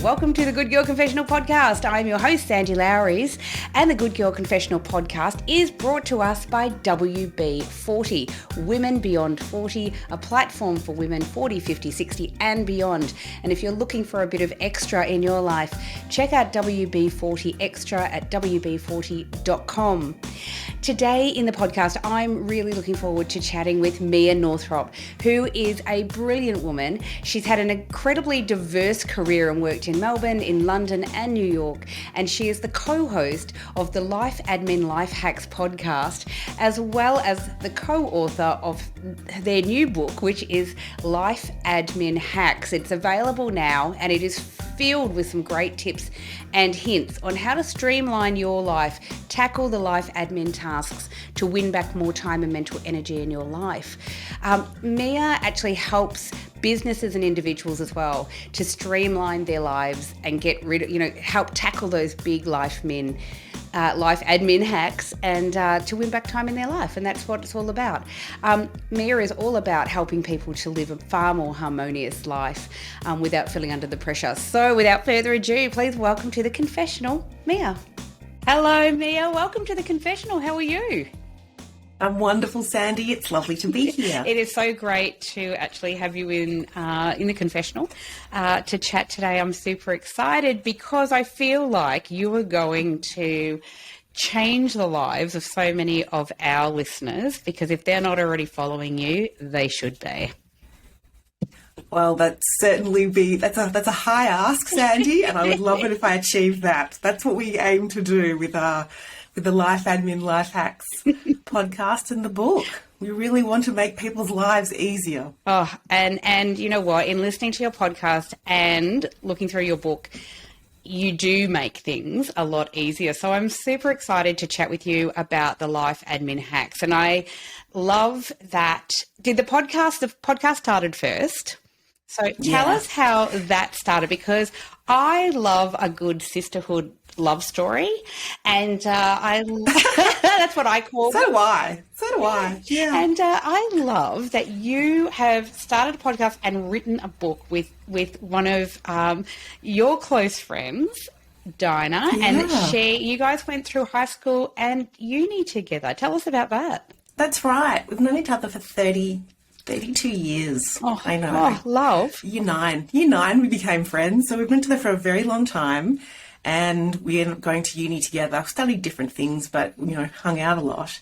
Welcome to the Good Girl Confessional podcast. I'm your host, Sandy Lowries, and the Good Girl Confessional podcast is brought to us by WB40, Women Beyond 40, a platform for women 40, 50, 60 and beyond. And if you're looking for a bit of extra in your life, check out WB40 Extra at WB40.com. Today in the podcast, I'm really looking forward to chatting with Mia Northrop, who is a brilliant woman. She's had an incredibly diverse career and worked in Melbourne, in London and New York. And she is the co-host of the Life Admin Life Hacks podcast, as well as the co-author of their new book, which is Life Admin Hacks. It's available now and it is filled with some great tips and hints on how to streamline your life, tackle the life admin tasks to win back more time and mental energy in your life. Mia actually helps businesses and individuals as well to streamline their lives and get rid of, help tackle those big life admin hacks and to win back time in their life. And that's what it's all about. Mia is all about helping people to live a far more harmonious life without feeling under the pressure. So without further ado, please welcome to the confessional, Mia. Hello, Mia. Welcome to the confessional. How are you? I'm wonderful, Sandy. It's lovely to be here. It is so great to actually have you in the confessional to chat today. I'm super excited because I feel like you are going to change the lives of so many of our listeners, because if they're not already following you, they should be. Well, that's a high ask, Sandy, and I would love it if I achieved that. That's what we aim to do with the Life Admin Life Hacks podcast and the book. We really want to make people's lives easier. Oh, and you know what? In listening to your podcast and looking through your book, you do make things a lot easier. So I'm super excited to chat with you about the Life Admin Hacks. And I love that. The podcast started first. So tell us how that started, because I love a good sisterhood love story, and that's what I call it. So do I. Yeah. And I love that you have started a podcast and written a book with one of your close friends, Dinah, and you guys went through high school and uni together. Tell us about that. That's right. We've known each other for 32 years. Oh, I know. Oh, love. Year nine, we became friends. So we've been together for a very long time, and we ended up going to uni together. Studied different things, but hung out a lot.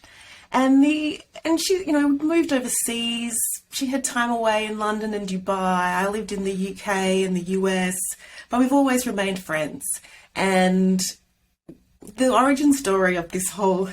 And she, moved overseas. She had time away in London and Dubai. I lived in the UK and the US, but we've always remained friends. And the origin story of this whole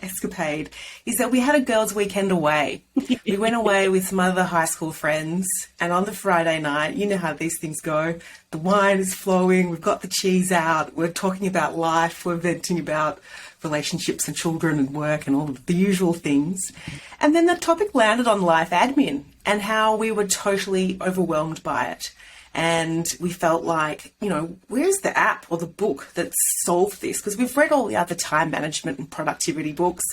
escapade is that we had a girls' weekend away. We went away with some other high school friends, and on the Friday night, you know how these things go, the wine is flowing, we've got the cheese out, we're talking about life, we're venting about relationships and children and work and all of the usual things. And then the topic landed on life admin and how we were totally overwhelmed by it. And we felt like, where's the app or the book that solved this? Because we've read all the other time management and productivity books,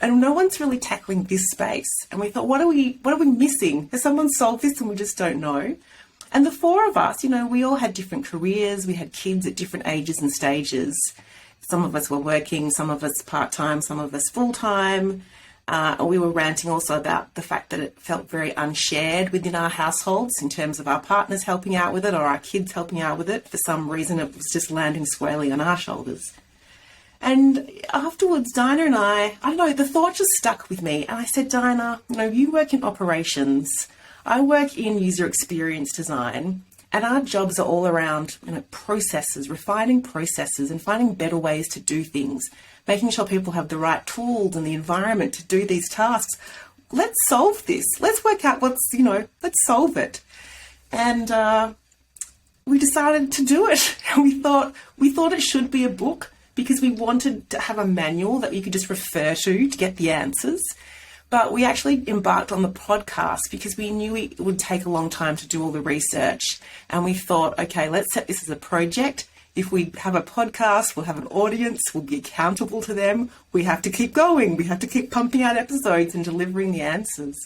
and no one's really tackling this space. And we thought, what are we missing? Has someone solved this and we just don't know? And the four of us, we all had different careers. We had kids at different ages and stages. Some of us were working, some of us part-time, some of us full-time. We were ranting also about the fact that it felt very unshared within our households in terms of our partners helping out with it or our kids helping out with it. For some reason, it was just landing squarely on our shoulders. And afterwards, Dinah and I don't know, the thought just stuck with me. And I said, Dinah, you work in operations. I work in user experience design. And our jobs are all around processes, refining processes and finding better ways to do things, making sure people have the right tools and the environment to do these tasks. Let's solve this. Let's work out let's solve it. And we decided to do it. And we thought it should be a book because we wanted to have a manual that you could just refer to get the answers. But we actually embarked on the podcast because we knew it would take a long time to do all the research. And we thought, okay, let's set this as a project. If we have a podcast, we'll have an audience, we'll be accountable to them. We have to keep going. We have to keep pumping out episodes and delivering the answers.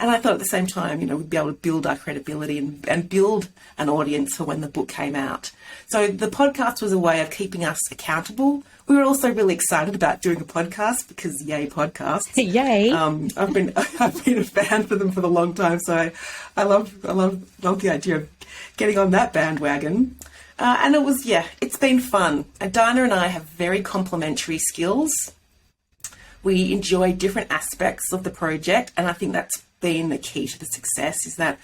And I thought at the same time, we'd be able to build our credibility and build an audience for when the book came out. So the podcast was a way of keeping us accountable. We were also really excited about doing a podcast because yay podcasts. Yay. I've been a fan for them for a long time. So I love the idea of getting on that bandwagon. And it's been fun. And Dinah and I have very complementary skills. We enjoy different aspects of the project, and I think that's been the key to the success, is that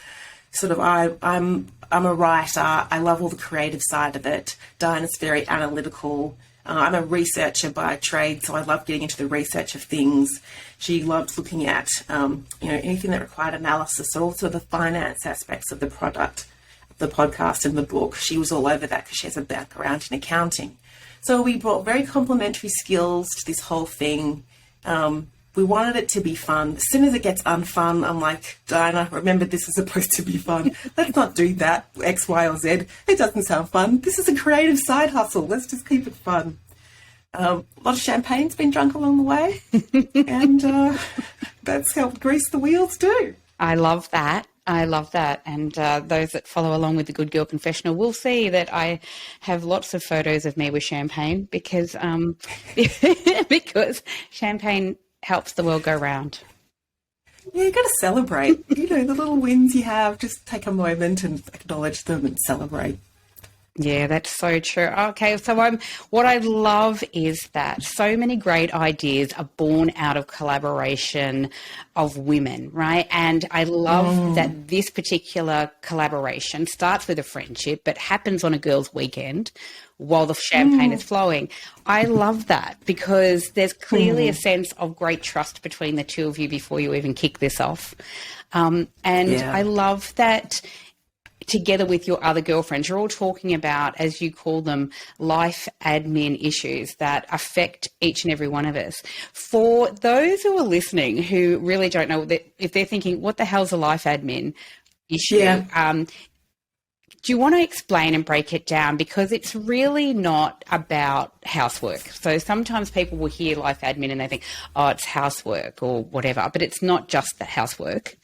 sort of I'm a writer. I love all the creative side of it. Dinah's very analytical. I'm a researcher by trade, so I love getting into the research of things. She loved looking at anything that required analysis, so also the finance aspects of the product, the podcast and the book. She was all over that because she has a background in accounting. So we brought very complementary skills to this whole thing. We wanted it to be fun. As soon as it gets unfun, I'm like, Dinah, remember this is supposed to be fun. Let's not do that, X, Y, or Z. It doesn't sound fun. This is a creative side hustle. Let's just keep it fun. A lot of champagne's been drunk along the way, and that's helped grease the wheels too. I love that. And those that follow along with the Good Girl Confessional will see that I have lots of photos of me with champagne because because champagne helps the world go round. Yeah, you've got to celebrate. The little wins you have, just take a moment and acknowledge them and celebrate. Yeah, that's so true. Okay, so what I love is that so many great ideas are born out of collaboration of women, right? And I love that this particular collaboration starts with a friendship but happens on a girls' weekend while the champagne is flowing. I love that because there's clearly a sense of great trust between the two of you before you even kick this off. I love that together with your other girlfriends, you're all talking about, as you call them, life admin issues that affect each and every one of us. For those who are listening who really don't know, if they're thinking, what the hell's a life admin issue? Yeah. Do you want to explain and break it down? Because it's really not about housework. So sometimes people will hear life admin and they think, oh, it's housework or whatever, but it's not just the housework.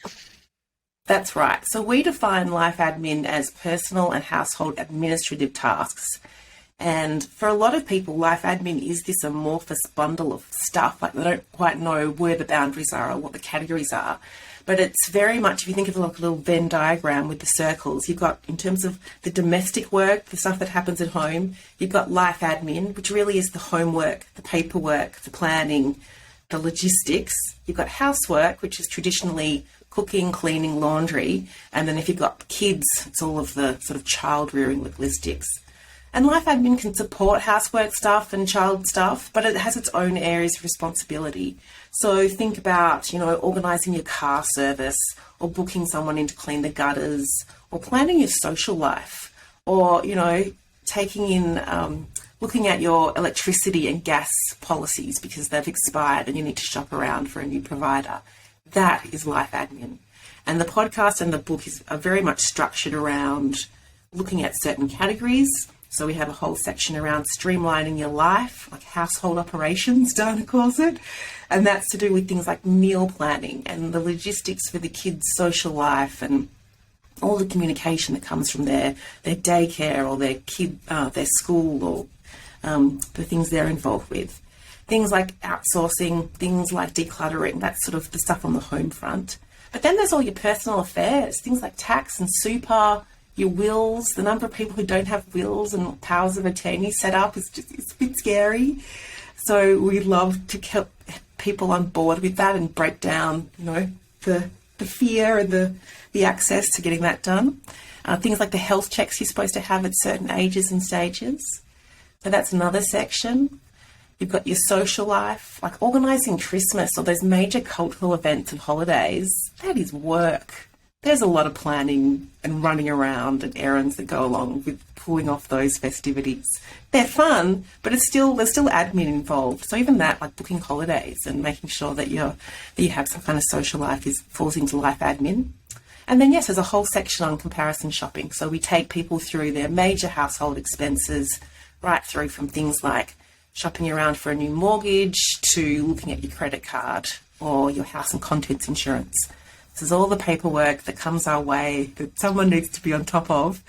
That's right. So we define life admin as personal and household administrative tasks. And for a lot of people, life admin is this amorphous bundle of stuff. Like they don't quite know where the boundaries are or what the categories are. But it's very much, if you think of it like a little Venn diagram with the circles, you've got, in terms of the domestic work, the stuff that happens at home, you've got life admin, which really is the homework, the paperwork, the planning, the logistics. You've got housework, which is traditionally cooking, cleaning, laundry. And then if you've got kids, it's all of the sort of child rearing logistics. And life admin can support housework stuff and child stuff, but it has its own areas of responsibility. So think about, organising your car service or booking someone in to clean the gutters or planning your social life or, taking in, looking at your electricity and gas policies because they've expired and you need to shop around for a new provider. That is life admin. And the podcast and the book are very much structured around looking at certain categories. So we have a whole section around streamlining your life, like household operations, Dana calls it. And that's to do with things like meal planning and the logistics for the kids' social life and all the communication that comes from their daycare or their school or the things they're involved with. Things like outsourcing, things like decluttering, that's sort of the stuff on the home front. But then there's all your personal affairs, things like tax and super, your wills. The number of people who don't have wills and powers of attorney set up it's a bit scary. So we love to keep people on board with that and break down, the fear and the access to getting that done. Things like the health checks you're supposed to have at certain ages and stages. So that's another section. You've got your social life, like organising Christmas or those major cultural events and holidays. That is work. There's a lot of planning and running around and errands that go along with pulling off those festivities. They're fun, but there's still admin involved. So even that, like booking holidays and making sure that you have some kind of social life falls into life admin. And then, yes, there's a whole section on comparison shopping. So we take people through their major household expenses, right through from things like shopping around for a new mortgage to looking at your credit card or your house and contents insurance. This is all the paperwork that comes our way that someone needs to be on top of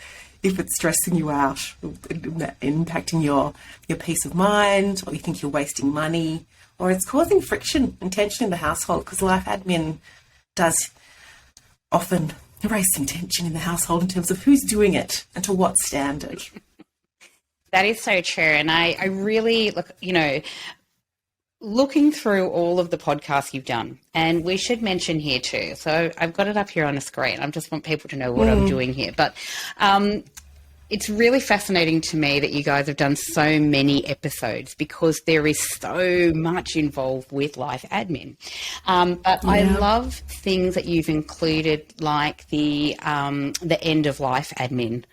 if it's stressing you out, impacting your peace of mind, or you think you're wasting money, or it's causing friction and tension in the household, because life admin does often raise some tension in the household in terms of who's doing it and to what standard. That is so true. And I really, looking through all of the podcasts you've done, and we should mention here too, so I've got it up here on the screen. I just want people to know what I'm doing here. But it's really fascinating to me that you guys have done so many episodes, because there is so much involved with life admin. But I love things that you've included, like the end of life admin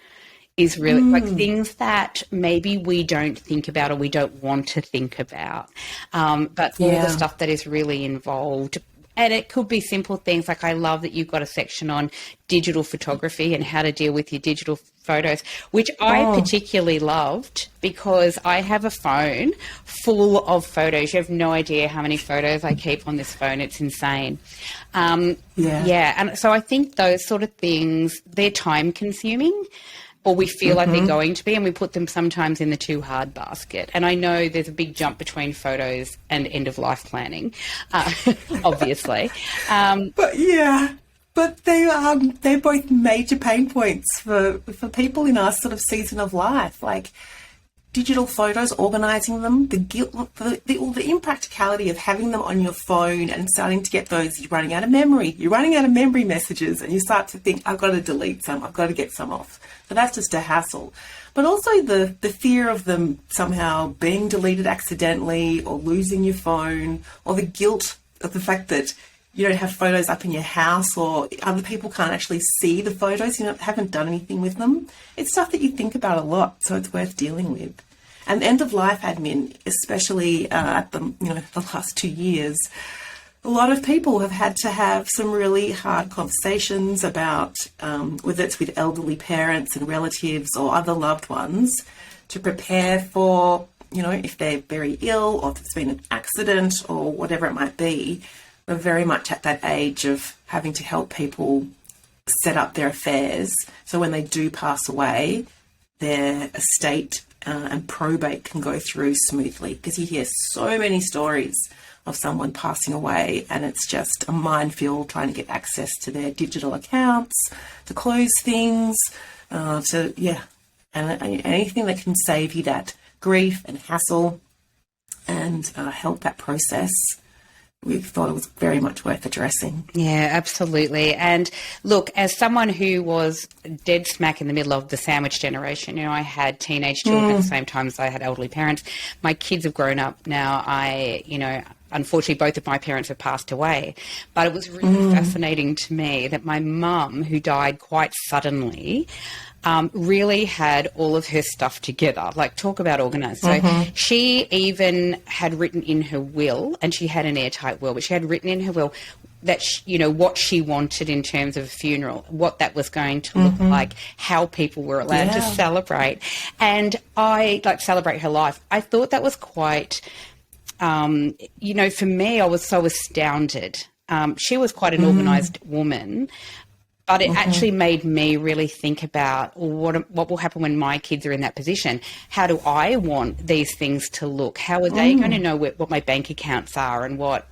is really like things that maybe we don't think about or we don't want to think about. But all the stuff that is really involved. And it could be simple things like, I love that you've got a section on digital photography and how to deal with your digital photos, which I particularly loved, because I have a phone full of photos. You have no idea how many photos I keep on this phone. It's insane. And so I think those sort of things, they're time consuming, or we feel like they're going to be, and we put them sometimes in the too hard basket. And I know there's a big jump between photos and end-of-life planning, obviously. But they're both major pain points for people in our sort of season of life, like digital photos, organising them, the guilt, the impracticality of having them on your phone and starting to get those, you're running out of memory messages, and you start to think, I've got to delete some, I've got to get some off. So that's just a hassle. But also the fear of them somehow being deleted accidentally, or losing your phone, or the guilt of the fact that you don't have photos up in your house, or other people can't actually see the photos, haven't done anything with them. It's stuff that you think about a lot, so it's worth dealing with. And end-of-life admin, especially at the last 2 years, a lot of people have had to have some really hard conversations about whether it's with elderly parents and relatives or other loved ones, to prepare for, if they're very ill, or if it's been an accident or whatever it might be. We're very much at that age of having to help people set up their affairs, so when they do pass away, their estate and probate can go through smoothly, because you hear so many stories of someone passing away, and it's just a minefield trying to get access to their digital accounts, to close things, and anything that can save you that grief and hassle and help that process. We thought it was very much worth addressing. Yeah, absolutely. And look, as someone who was dead smack in the middle of the sandwich generation, I had teenage children at the same time as I had elderly parents. My kids have grown up now. Unfortunately, both of my parents have passed away. But it was really fascinating to me that my mum, who died quite suddenly, really had all of her stuff together. Like, talk about organised. So she even had written in her will, and she had an airtight will, but she had written in her will that, what she wanted in terms of a funeral, what that was going to look like, how people were allowed to celebrate. And I, celebrate her life. I thought that was quite, for me, I was so astounded. She was quite an organised woman. But it actually made me really think about what will happen when my kids are in that position. How do I want these things to look? How are they going to know what my bank accounts are, and what,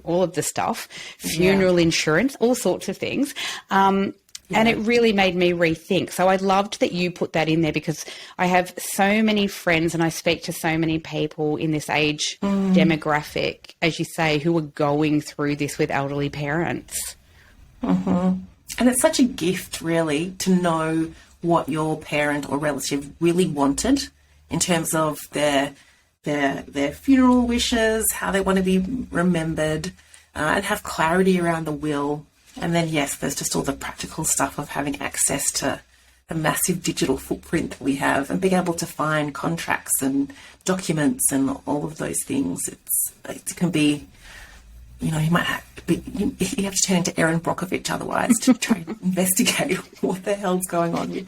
all of the stuff, funeral insurance, all sorts of things. And it really made me rethink. So I loved that you put that in there, because I have so many friends and I speak to so many people in this age demographic, as you say, who are going through this with elderly parents. And it's such a gift, really, to know what your parent or relative really wanted in terms of their funeral wishes, how they want to be remembered, and have clarity around the will. And then, yes, there's just all the practical stuff of having access to the massive digital footprint that we have, and being able to find contracts and documents and all of those things. It can be, you have to turn into Erin Brockovich otherwise to try and investigate what the hell's going on with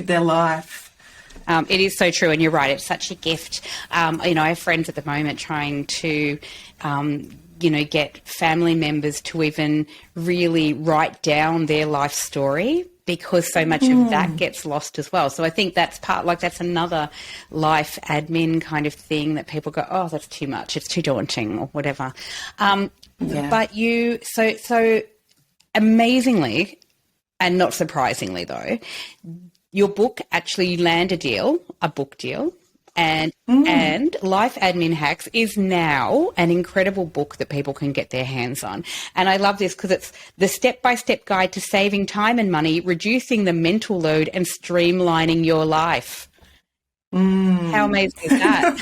their life. It is so true, and you're right. It's such a gift. I have friends at the moment trying to get family members to even really write down their life story, because so much of that gets lost as well. So I think that's that's another life admin kind of thing that people go, oh, that's too much, it's too daunting, or whatever. But so amazingly, and not surprisingly though, your book actually landed a book deal. And Life Admin Hacks is now an incredible book that people can get their hands on. And I love this because it's the step-by-step guide to saving time and money, reducing the mental load, and streamlining your life. How amazing is that?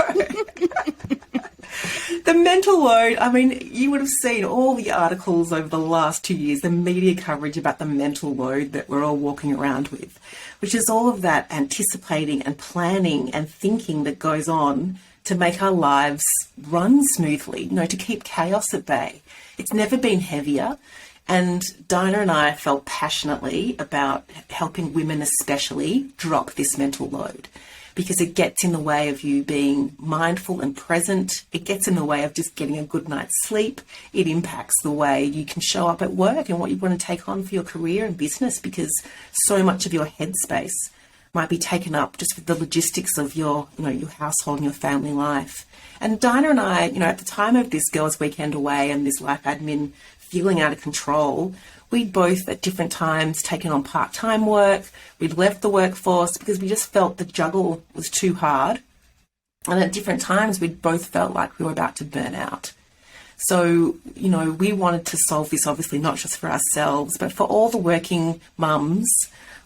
The mental load, I mean, you would have seen all the articles over the last 2 years, the media coverage about the mental load that we're all walking around with, which is all of that anticipating and planning and thinking that goes on to make our lives run smoothly, to keep chaos at bay. It's never been heavier. And Dinah and I felt passionately about helping women especially drop this mental load, because it gets in the way of you being mindful and present. It gets in the way of just getting a good night's sleep. It impacts the way you can show up at work and what you want to take on for your career and business, because so much of your headspace might be taken up just with the logistics of your household and your family life. And Dinah and I, at the time of this Girls' Weekend Away and this life admin feeling out of control, we'd both at different times taken on part-time work. We'd left the workforce because we just felt the juggle was too hard. And at different times, we'd both felt like we were about to burn out. So, we wanted to solve this, obviously, not just for ourselves, but for all the working mums,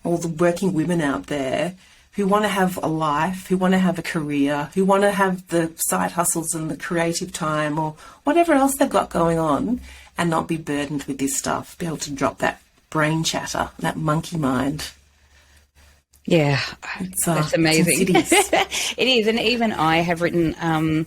all the working women out there who want to have a life, who want to have a career, who want to have the side hustles and the creative time or whatever else they've got going on, and not be burdened with this stuff, be able to drop that brain chatter, that monkey mind. Yeah, that's amazing. It is. And even I have written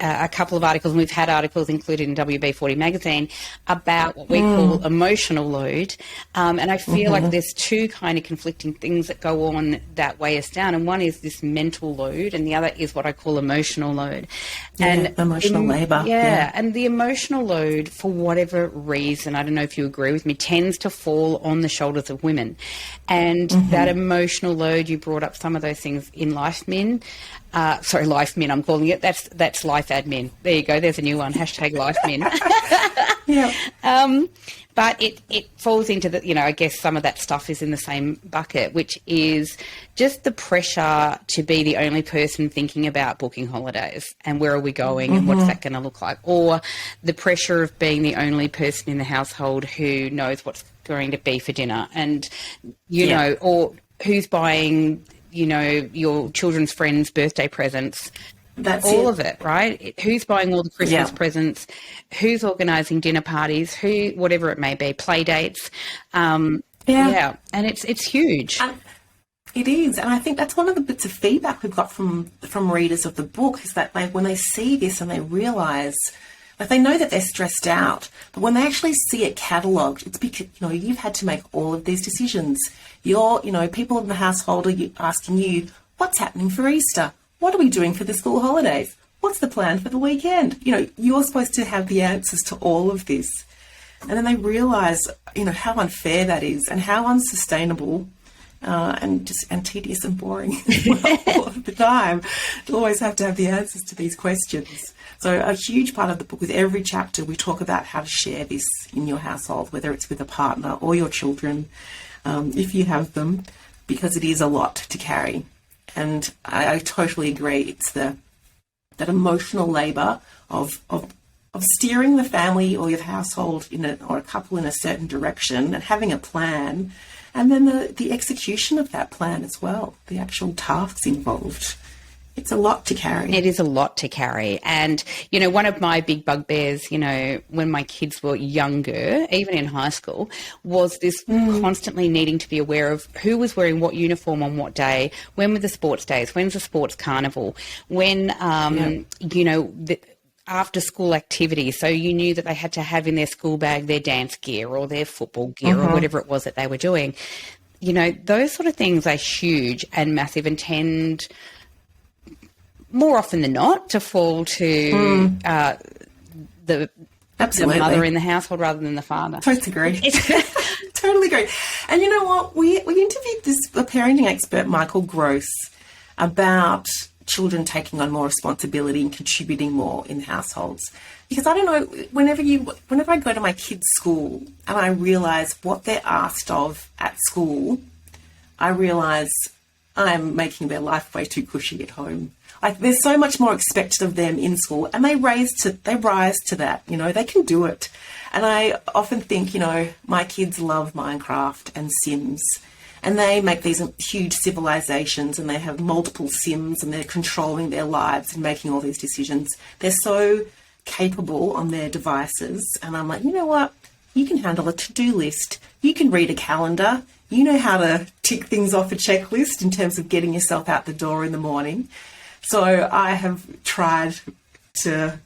a couple of articles, and we've had articles included in WB40 magazine about what we call emotional load. And I feel like there's two kind of conflicting things that go on that weigh us down. And one is this mental load, and the other is what I call emotional load. And emotional labour. Yeah, and the emotional load, for whatever reason, I don't know if you agree with me, tends to fall on the shoulders of women. And that emotional load, you brought up some of those things in Life Min. Life Min, I'm calling it. That's Life Admin. There you go. There's a new one. # Life Min. But it falls into the, I guess some of that stuff is in the same bucket, which is just the pressure to be the only person thinking about booking holidays and where are we going and what's that going to look like, or the pressure of being the only person in the household who knows what's going to be for dinner, and know, or who's buying your children's friends' birthday presents. That's all of it, right? Who's buying all the Christmas presents? Who's organising dinner parties? Whatever it may be, play dates. And it's huge. It is, and I think that's one of the bits of feedback we've got from readers of the book, is that when they see this and they realise, they know that they're stressed out, but when they actually see it catalogued, it's because you've had to make all of these decisions. People in the household are asking you, what's happening for Easter? What are we doing for the school holidays? What's the plan for the weekend? You're supposed to have the answers to all of this. And then they realise, how unfair that is and how unsustainable and tedious and boring as well all of the time to always have to have the answers to these questions. So a huge part of the book, with every chapter, we talk about how to share this in your household, whether it's with a partner or your children, if you have them, because it is a lot to carry. And I totally agree. It's that emotional labour of steering the family or your household or a couple in a certain direction and having a plan, and then the execution of that plan as well, the actual tasks involved. It's a lot to carry. It is a lot to carry. And, one of my big bugbears, when my kids were younger, even in high school, was this constantly needing to be aware of who was wearing what uniform on what day, when were the sports days, when's the sports carnival, when, the after school activities. So you knew that they had to have in their school bag their dance gear or their football gear or whatever it was that they were doing. Those sort of things are huge and massive and tend, more often than not, to fall to the Absolutely. the mother in the household rather than the father. Totally agree. Totally agree. And you know what? We interviewed a parenting expert, Michael Gross, about children taking on more responsibility and contributing more in households. Because I don't know, whenever I go to my kids' school and I realise what they're asked of at school, I realise I'm making their life way too cushy at home. Like, there's so much more expected of them in school, and they rise to that. You know, they can do it. And I often think, you know, my kids love Minecraft and Sims, and they make these huge civilizations, and they have multiple Sims, and they're controlling their lives and making all these decisions. They're so capable on their devices, and I'm like, you know what? You can handle a to-do list. You can read a calendar. You know how to tick things off a checklist in terms of getting yourself out the door in the morning. So I have tried to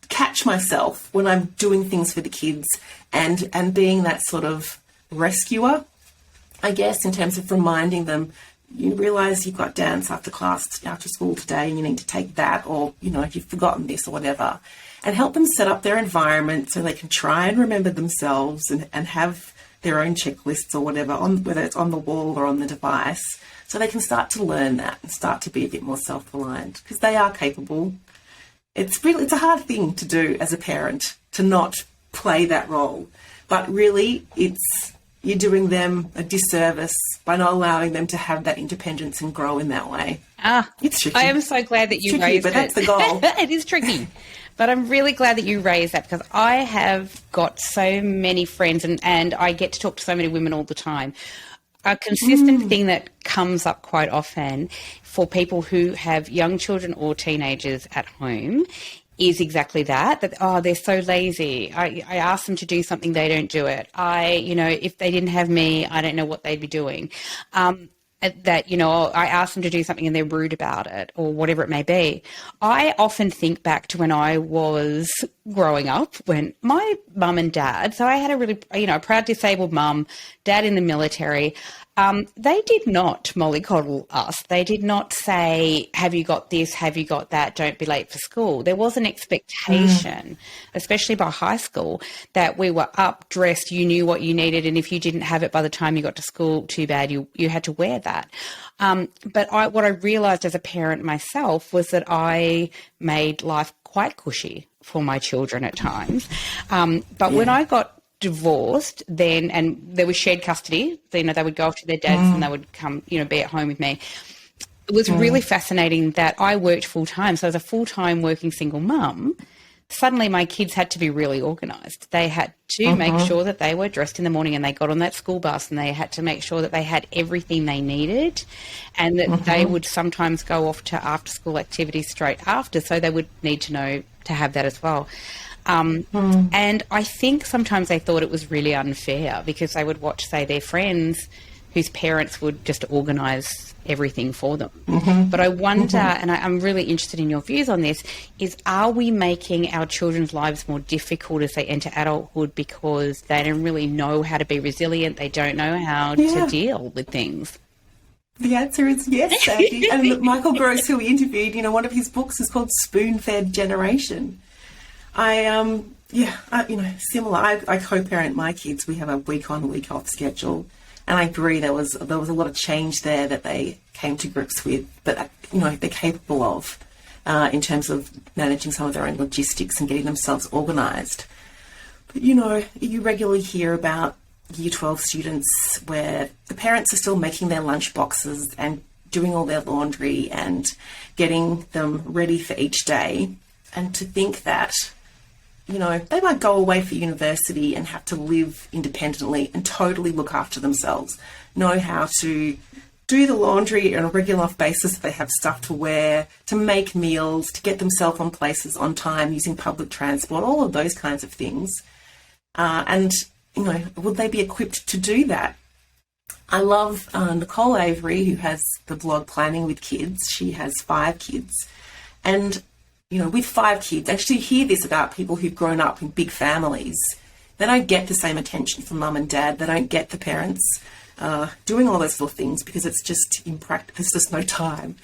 catch myself when I'm doing things for the kids and being that sort of rescuer, I guess, in terms of reminding them, you realise you've got dance after school today and you need to take that, or, you know, if you've forgotten this or whatever, and help them set up their environment so they can try and remember themselves and have their own checklists or whatever, whether it's on the wall or on the device, so they can start to learn that and start to be a bit more self-reliant, because they are capable. It's a hard thing to do as a parent, to not play that role, but really you're doing them a disservice by not allowing them to have that independence and grow in that way. It's tricky. I am so glad that you raised it. But that's the goal. It is tricky. But I'm really glad that you raised that, because I have got so many friends and I get to talk to so many women all the time. A consistent thing that comes up quite often for people who have young children or teenagers at home is exactly that, they're so lazy. I ask them to do something, they don't do it. If they didn't have me, I don't know what they'd be doing. I ask them to do something and they're rude about it, or whatever it may be. I often think back to when I was growing up, when my mum and dad, so I had a really, proud disabled mum, dad in the military. They did not mollycoddle us. They did not say, have you got this, have you got that, don't be late for school. There was an expectation, especially by high school, that we were up, dressed, you knew what you needed, and if you didn't have it by the time you got to school, too bad, you had to wear that. But what I realised as a parent myself was that I made life quite cushy for my children at times. When I got divorced then, and there was shared custody, they would go off to their dads and they would come, be at home with me. It was really fascinating that I worked full time. So as a full-time working single mum, suddenly my kids had to be really organised. They had to make sure that they were dressed in the morning and they got on that school bus, and they had to make sure that they had everything they needed, and that they would sometimes go off to after-school activities straight after, so they would need to know to have that as well. And I think sometimes they thought it was really unfair, because they would watch, say, their friends whose parents would just organise everything for them. But I wonder, and I'm really interested in your views on this, is are we making our children's lives more difficult as they enter adulthood because they don't really know how to be resilient, they don't know how to deal with things? The answer is yes, Sandy. And Michael Gross, who we interviewed, one of his books is called Spoonfed Generation. Similar. I co-parent my kids. We have a week on, week off schedule, and I agree there was a lot of change there that they came to grips with, but they're capable of in terms of managing some of their own logistics and getting themselves organised. But you regularly hear about Year 12 students where the parents are still making their lunch boxes and doing all their laundry and getting them ready for each day, and to think that they might go away for university and have to live independently and totally look after themselves, know how to do the laundry on a regular basis, they have stuff to wear, to make meals, to get themselves on places on time using public transport, all of those kinds of things. Would they be equipped to do that? I love Nicole Avery, who has the blog Planning with Kids. She has 5 kids. And with 5 kids, actually hear this about people who've grown up in big families. They don't get the same attention from mum and dad. They don't get the parents doing all those little things because it's just in practice, there's just no time.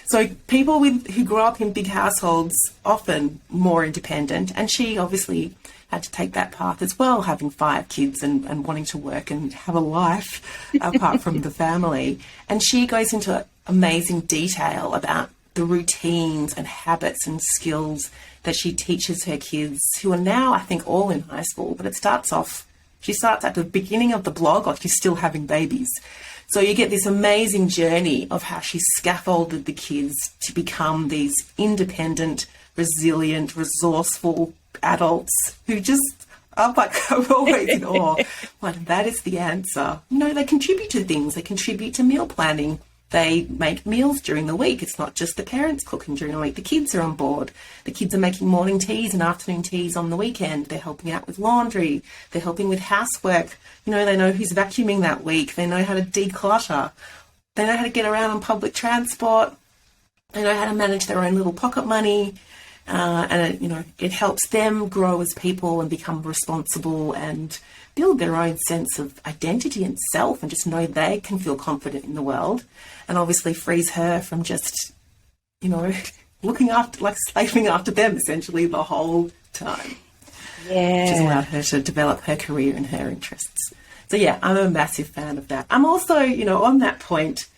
So people who grow up in big households often more independent, and she obviously had to take that path as well, having 5 kids and wanting to work and have a life apart from the family. And she goes into amazing detail about the routines and habits and skills that she teaches her kids, who are now, I think, all in high school, but she starts at the beginning of the blog, like she's still having babies. So you get this amazing journey of how she scaffolded the kids to become these independent, resilient, resourceful adults who just are like, I'm always in awe. Like, that is the answer. They contribute to things. They contribute to meal planning. They make meals during the week. It's not just the parents cooking during the week. The kids are on board. The kids are making morning teas and afternoon teas on the weekend. They're helping out with laundry. They're helping with housework. They know who's vacuuming that week. They know how to declutter. They know how to get around on public transport. They know how to manage their own little pocket money. And it helps them grow as people and become responsible and build their own sense of identity and self, and just know they can feel confident in the world. And obviously frees her from just, looking after, like slaving after them essentially the whole time. Yeah. Which has allowed her to develop her career and her interests. So yeah, I'm a massive fan of that. I'm also, on that point,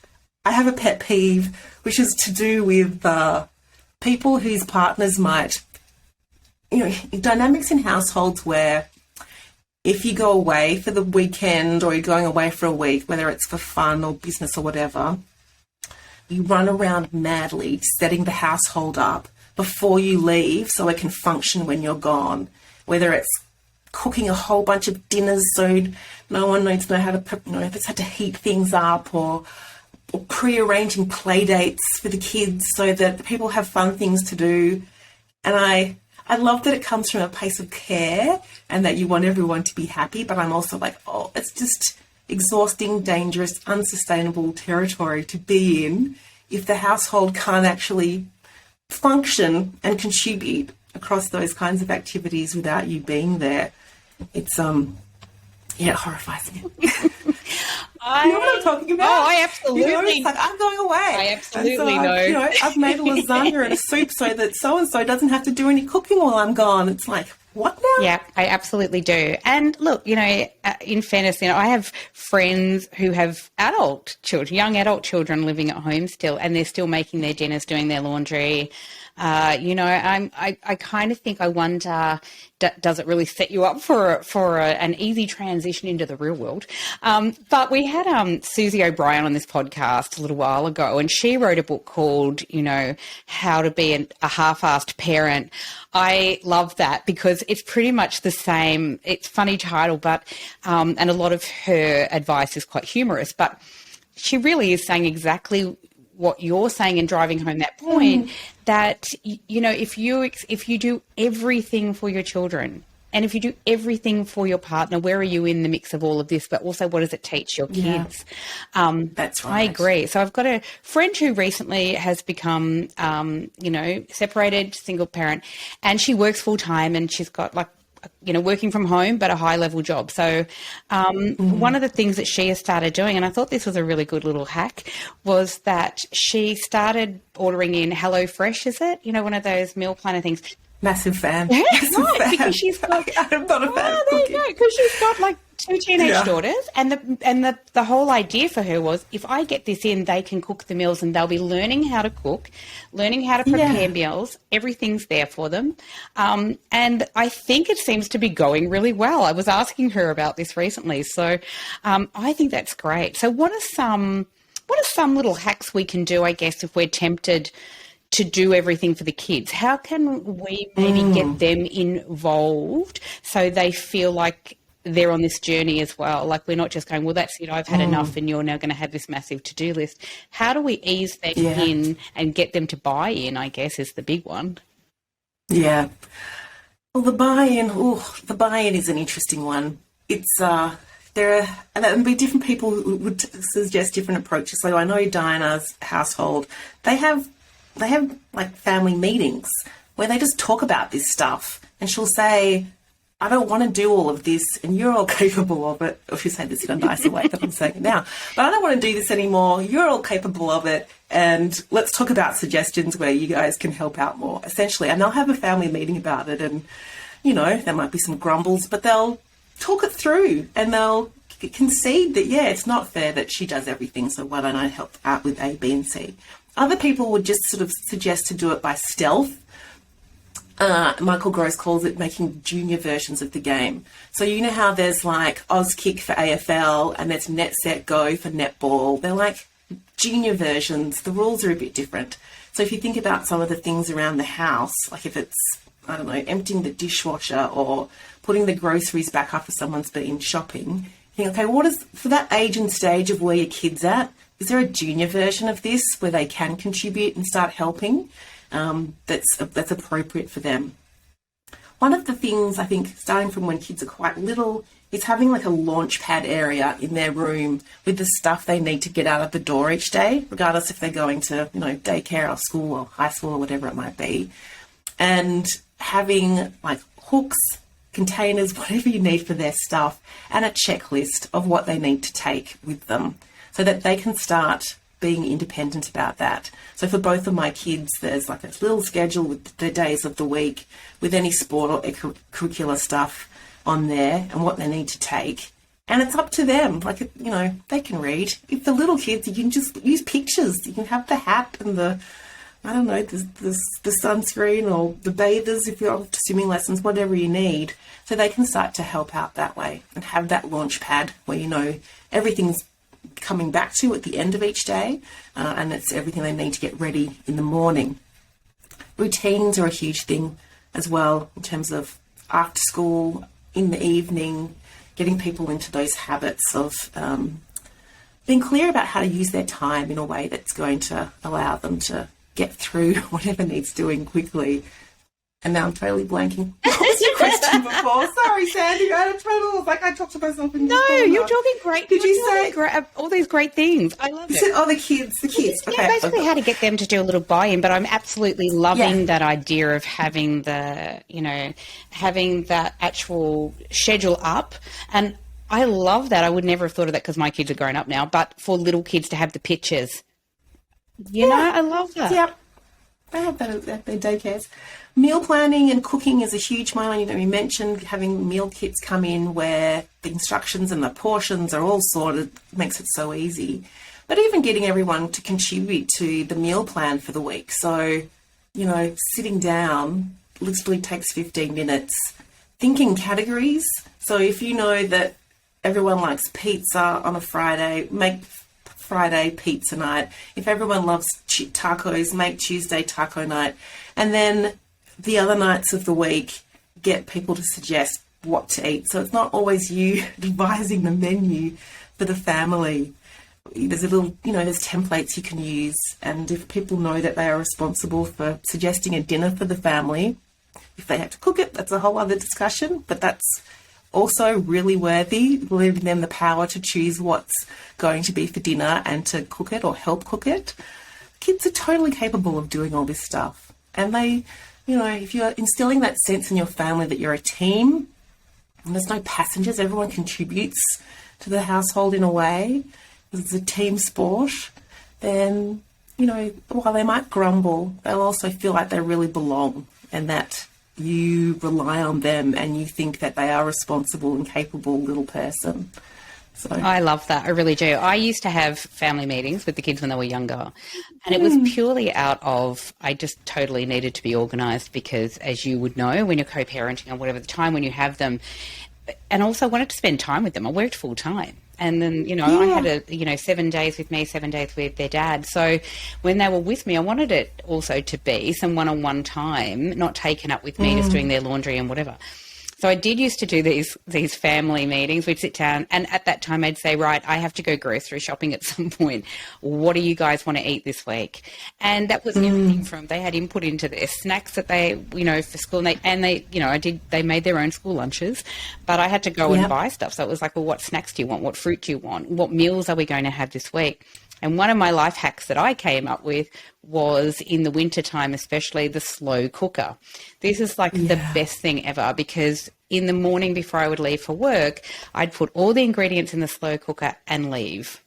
I have a pet peeve, which is to do with people whose partners might, dynamics in households where if you go away for the weekend or you're going away for a week, whether it's for fun or business or whatever, you run around madly setting the household up before you leave so it can function when you're gone. Whether it's cooking a whole bunch of dinners so no one needs to know how to, if it's had to heat things up, or pre-arranging play dates for the kids so that the people have fun things to do. And I love that it comes from a place of care and that you want everyone to be happy, but I'm also like, it's just exhausting, dangerous, unsustainable territory to be in if the household can't actually function and contribute across those kinds of activities without you being there. It's, it horrifies me. You know what I'm talking about? Oh, I absolutely. It's like, I'm going away. I absolutely know. I've made a lasagna and a soup so that so-and-so doesn't have to do any cooking while I'm gone. It's like, what now? Yeah, I absolutely do. And look, in fairness, I have friends who have adult children, young adult children living at home still, and they're still making their dinners, doing their laundry. I kind of think, I wonder, does it really set you up for an easy transition into the real world? But we had Susie O'Brien on this podcast a little while ago, and she wrote a book called, How to Be a Half-Assed Parent. I love that because it's pretty much the same. It's a funny title, but and a lot of her advice is quite humorous, but she really is saying exactly what you're saying and driving home that point, that, if you do everything for your children and if you do everything for your partner, where are you in the mix of all of this? But also, what does it teach your kids? That's right. I agree. So I've got a friend who recently has become, separated, single parent, and she works full time, and she's got working from home, but a high level job. So one of the things that she has started doing, and I thought this was a really good little hack, was that she started ordering in HelloFresh, is it? One of those meal planner things. Massive fan. Yeah, Massive right, fan. because she's got... I'm not a fan of there cooking. you go, because she's got 2 teenage daughters, and the whole idea for her was, if I get this in, they can cook the meals and they'll be learning how to cook, learning how to prepare meals. Everything's there for them. And I think it seems to be going really well. I was asking her about this recently. So I think that's great. So what are some little hacks we can do, I guess, if we're tempted to do everything for the kids? How can we maybe get them involved so they feel like they're on this journey as well? Like, we're not just going, well, that's it, I've had enough and you're now going to have this massive to-do list. How do we ease them in and get them to buy in, I guess, is the big one. Yeah. Well, the buy-in is an interesting one. It's there will be different people who would suggest different approaches. So I know Diana's household, they have like family meetings where they just talk about this stuff, and she'll say, I don't want to do all of this, and you're all capable of it. Or she's saying this in a nicer way than I'm saying it now. But I don't want to do this anymore. You're all capable of it. And let's talk about suggestions where you guys can help out more, essentially. And they'll have a family meeting about it. And, you know, there might be some grumbles, but they'll talk it through and they'll concede that, yeah, it's not fair that she does everything. So why don't I help out with A, B, and C? Other people would just sort of suggest to do it by stealth. Michael Gross calls it making junior versions of the game. So you know how there's like Auskick for AFL and there's Net Set Go for netball. They're like junior versions. The rules are a bit different. So if you think about some of the things around the house, like if it's, I don't know, emptying the dishwasher or putting the groceries back after someone's been shopping, you think, okay, what is, for that age and stage of where your kid's at, is there a junior version of this where they can contribute and start helping? That's appropriate for them. One of the things I think, starting from when kids are quite little, is having like a launch pad area in their room with the stuff they need to get out of the door each day, regardless if they're going to, you know, daycare or school or high school or whatever it might be. And having like hooks, containers, whatever you need for their stuff, and a checklist of what they need to take with them so that they can start being independent about that. So for both of my kids, there's like a little schedule with the days of the week with any sport or extracurricular stuff on there and what they need to take. And it's up to them. Like, you know, they can read. If the little kids, you can just use pictures. You can have the hat and the, I don't know, the sunscreen or the bathers if you're off to swimming lessons, whatever you need. So they can start to help out that way and have that launch pad where, you know, everything's coming back to at the end of each day, and it's everything they need to get ready in the morning. Routines are a huge thing as well in terms of after school, in the evening, getting people into those habits of being clear about how to use their time in a way that's going to allow them to get through whatever needs doing quickly. And now I'm totally blanking. What was your question before? Sorry, Sandy. I talked to myself in No, you're talking great. Did you say all these great things? I love it. Oh, the kids. Yeah, Okay. basically how to get them to do a little buy-in, but I'm absolutely loving that idea of having having that actual schedule up. And I love that. I would never have thought of that because my kids are grown up now, but for little kids to have the pictures. You know, I love that. Yep. I have that at their daycares. Meal planning and cooking is a huge one. You know, we mentioned having meal kits come in where the instructions and the portions are all sorted, makes it so easy. But even getting everyone to contribute to the meal plan for the week. So, you know, sitting down literally takes 15 minutes. Thinking categories. So if you know that everyone likes pizza on a Friday, make Friday pizza night. If everyone loves tacos, make Tuesday taco night. And then the other nights of the week, get people to suggest what to eat. So it's not always you devising the menu for the family. There's a little, you know, there's templates you can use. And if people know that they are responsible for suggesting a dinner for the family, if they have to cook it, that's a whole other discussion. But that's also really worthy, giving them the power to choose what's going to be for dinner and to cook it or help cook it. Kids are totally capable of doing all this stuff. And they, you know, if you're instilling that sense in your family that you're a team and there's no passengers, everyone contributes to the household in a way, it's a team sport, then, you know, while they might grumble, they'll also feel like they really belong and that you rely on them and you think that they are a responsible and capable little person. So I love that. I really do. I used to have family meetings with the kids when they were younger, and it was purely out of I just totally needed to be organised because, as you would know, when you're co-parenting or whatever, the time when you have them, and also wanted to spend time with them. I worked full time. And then, you know, I had 7 days with me, 7 days with their dad. So when they were with me, I wanted it also to be some one-on-one time, not taken up with me just doing their laundry and whatever. So I did used to do these family meetings. We'd sit down and at that time I'd say, right, I have to go grocery shopping at some point. What do you guys want to eat this week? And that was everything from they had input into their snacks that they, you know, for school. They made their own school lunches, but I had to go and buy stuff. So it was like, well, what snacks do you want? What fruit do you want? What meals are we going to have this week? And one of my life hacks that I came up with was in the wintertime, especially the slow cooker. This is like the best thing ever because in the morning before I would leave for work, I'd put all the ingredients in the slow cooker and leave.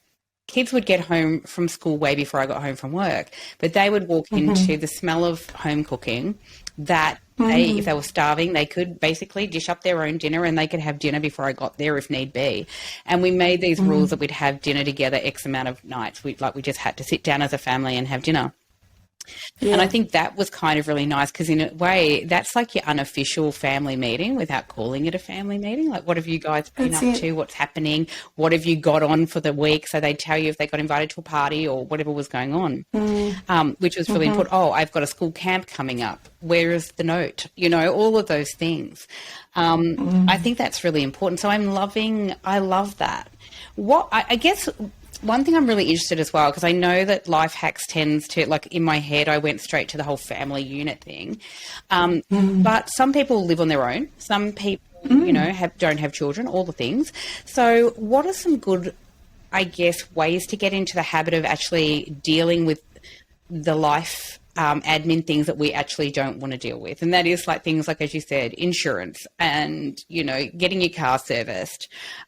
Kids would get home from school way before I got home from work, but they would walk into the smell of home cooking that if they were starving, they could basically dish up their own dinner and they could have dinner before I got there if need be. And we made these rules that we'd have dinner together X amount of nights. We just had to sit down as a family and have dinner. Yeah. And I think that was kind of really nice because in a way that's like your unofficial family meeting without calling it a family meeting. Like, what have you guys been up to? What's happening? What have you got on for the week? So they'd tell you if they got invited to a party or whatever was going on, which was really important. Oh, I've got a school camp coming up. Where is the note? You know, all of those things. I think that's really important. So I love that. I guess one thing I'm really interested as well, because I know that life hacks tends to, like in my head, I went straight to the whole family unit thing. But some people live on their own. Some people, you know, don't have children, all the things. So what are some good, I guess, ways to get into the habit of actually dealing with the life admin things that we actually don't want to deal with? And that is like things like, as you said, insurance and, you know, getting your car serviced,